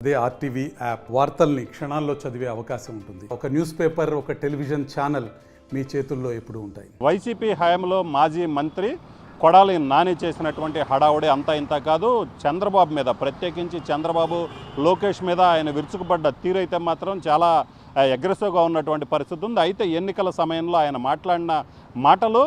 అదే RTV app వార్తల్ని క్షణాల్లో చదివే అవకాశం ఉంటుంది. ఒక న్యూస్ పేపర్, ఒక టెలివిజన్ ఛానల్ మీ చేతుల్లో ఎప్పుడూ ఉంటాయి. వైసీపీ హయాంలో మాజీ మంత్రి కొడాలి నాని చేసినటువంటి హడావుడి అంతా ఇంత కాదు. చంద్రబాబు మీద, ప్రత్యేకించి చంద్రబాబు లోకేష్ మీద ఆయన విరుచుకుపడ్డ తీరైతే మాత్రం చాలా అగ్రెసివ్గా ఉన్నటువంటి పరిస్థితి ఉంది. అయితే ఎన్నికల సమయంలో ఆయన మాట్లాడిన మాటలు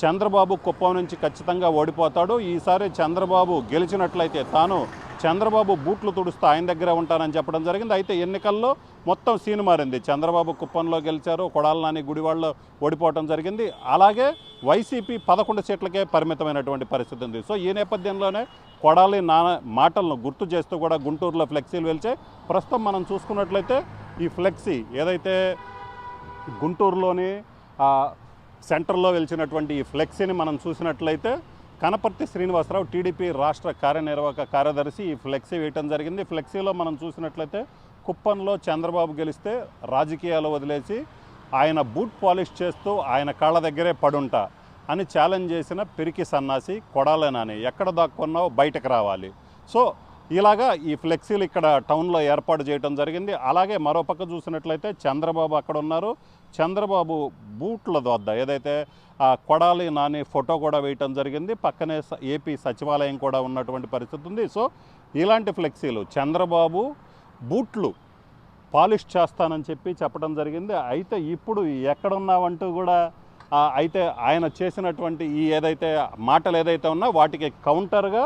చంద్రబాబు కుప్పం నుంచి ఖచ్చితంగా ఓడిపోతాడు, ఈసారి చంద్రబాబు గెలిచినట్లయితే తాను చంద్రబాబు బూట్లు తుడుస్తూ ఆయన దగ్గరే ఉంటానని చెప్పడం జరిగింది. అయితే ఎన్నికల్లో మొత్తం సీన్ మారింది. చంద్రబాబు కుప్పంలో గెలిచారు, కొడాలి నాని గుడివాడలో ఓడిపోవడం జరిగింది. అలాగే వైసీపీ 11 సీట్లకే పరిమితమైనటువంటి పరిస్థితి ఉంది. సో ఈ నేపథ్యంలోనే కొడాలి మాటలను గుర్తు చేస్తూ కూడా గుంటూరులో ఫ్లెక్సీలు వెలిచాయి. ప్రస్తుతం మనం చూసుకున్నట్లయితే ఈ ఫ్లెక్సీ ఏదైతే గుంటూరులోని సెంటర్లో వెలిచినటువంటి ఈ ఫ్లెక్సీని మనం చూసినట్లయితే కనపర్తి శ్రీనివాసరావు టీడీపీ రాష్ట్ర కార్యనిర్వాహక కార్యదర్శి ఈ ఫ్లెక్సీ వేయటం జరిగింది. ఫ్లెక్సీలో మనం చూసినట్లయితే కుప్పంలో చంద్రబాబు గెలిస్తే రాజకీయాలు వదిలేసి ఆయన బూట్ పాలిష్ చేస్తూ ఆయన కాళ్ళ దగ్గరే పడుంటా అని ఛాలెంజ్ చేసిన పిరికి సన్నాసి కొడాలి నాని, ఎక్కడ దాక్కున్నావు బయటకు రావాలి. సో ఇలాగా ఈ ఫ్లెక్సీలు ఇక్కడ టౌన్లో ఏర్పాటు చేయడం జరిగింది. అలాగే మరోపక్క చూసినట్లయితే చంద్రబాబు అక్కడ ఉన్నారు. చంద్రబాబు బూట్ల వద్ద ఏదైతే కొడాలి నాని ఫోటో కూడా వేయటం జరిగింది. పక్కనే ఏపీ సచివాలయం కూడా ఉన్నటువంటి పరిస్థితి ఉంది. సో ఇలాంటి ఫ్లెక్సీలు చంద్రబాబు బూట్లు పాలిష్ చేస్తానని చెప్పడం జరిగింది. అయితే ఇప్పుడు ఎక్కడున్నావంటూ కూడా అయితే ఆయన చేసినటువంటి ఈ ఏదైతే మాటలు ఏదైతే ఉన్నా వాటికి కౌంటర్గా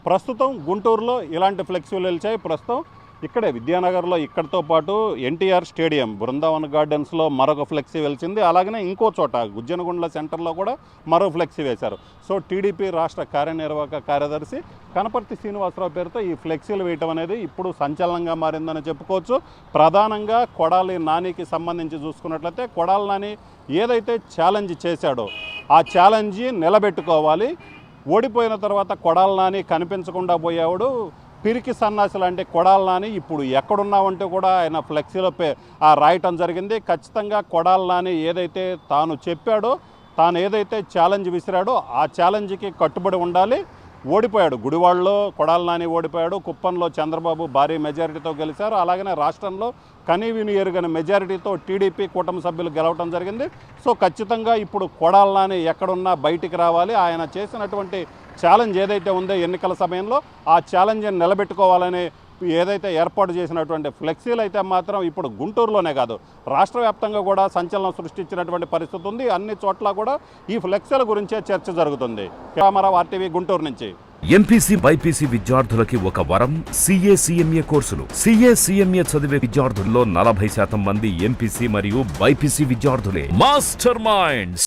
ప్రస్తుతం గుంటూరులో ఇలాంటి ఫ్లెక్సీలు వెలిచాయి. ప్రస్తుతం ఇక్కడే విద్యానగర్లో ఇక్కడితో పాటు ఎన్టీఆర్ స్టేడియం, బృందావన్ గార్డెన్స్లో మరొక ఫ్లెక్సీ వెలిచింది. అలాగనే ఇంకో చోట గుజ్జనగుండ్ల సెంటర్లో కూడా మరో ఫ్లెక్సీ వేశారు. సో టీడీపీ రాష్ట్ర కార్యనిర్వాహక కార్యదర్శి కనపర్తి శ్రీనివాసరావు పేరుతో ఈ ఫ్లెక్సీలు వేయటం అనేది ఇప్పుడు సంచలనంగా మారిందని చెప్పుకోవచ్చు. ప్రధానంగా కొడాలి నానికి సంబంధించి చూసుకున్నట్లయితే కొడాలి నాని ఏదైతే ఛాలెంజ్ చేశాడో ఆ ఛాలెంజ్ నిలబెట్టుకోవాలి. ఓడిపోయిన తర్వాత కొడాలి నాని కనిపించకుండా పోయేవాడు పిరికి సన్నాసి లాంటి కొడాలి నాని ఇప్పుడు ఎక్కడున్నావంటూ కూడా ఆయన ఫ్లెక్సీలో రాయటం జరిగింది. ఖచ్చితంగా కొడాలి నాని ఏదైతే తాను చెప్పాడో, తాను ఏదైతే ఛాలెంజ్ విసిరాడో ఆ ఛాలెంజ్కి కట్టుబడి ఉండాలి. ఓడిపోయాడు, గుడివాడలో కొడాలి నాని ఓడిపోయాడు, కుప్పంలో చంద్రబాబు భారీ మెజారిటీతో గెలిచారు. అలాగనే రాష్ట్రంలో కనీవిని ఎరుగని మెజారిటీతో టీడీపీ కూటమి సభ్యులు గెలవటం జరిగింది. సో ఖచ్చితంగా ఇప్పుడు కొడాలి నాని ఎక్కడున్నా బయటికి రావాలి. ఆయన చేసినటువంటి ఛాలెంజ్ ఏదైతే ఉందో ఎన్నికల సమయంలో ఆ ఛాలెంజ్ని నిలబెట్టుకోవాలని ఏదైతే ఏర్పాటు చేసినటువంటి ఫ్లెక్సీలు అయితే మాత్రం ఇప్పుడు గుంటూరులోనే కాదు రాష్ట్ర వ్యాప్తంగా కూడా సంచలనం సృష్టించినటువంటి పరిస్థితి ఉంది. అన్ని చోట్ల కూడా ఈ ఫ్లెక్సీల గురించే చర్చ జరుగుతుంది. కెమెరా ఆర్టీవీ గుంటూరు నుంచి. ఎంపీసీ బైపీసీ విద్యార్థులకి ఒక వరం CA CMA కోర్సులు. CA CMA చదివే విద్యార్థుల్లో 40% మంది ఎంపీసీ మరియు బైపీసీ విద్యార్థులే. Master minds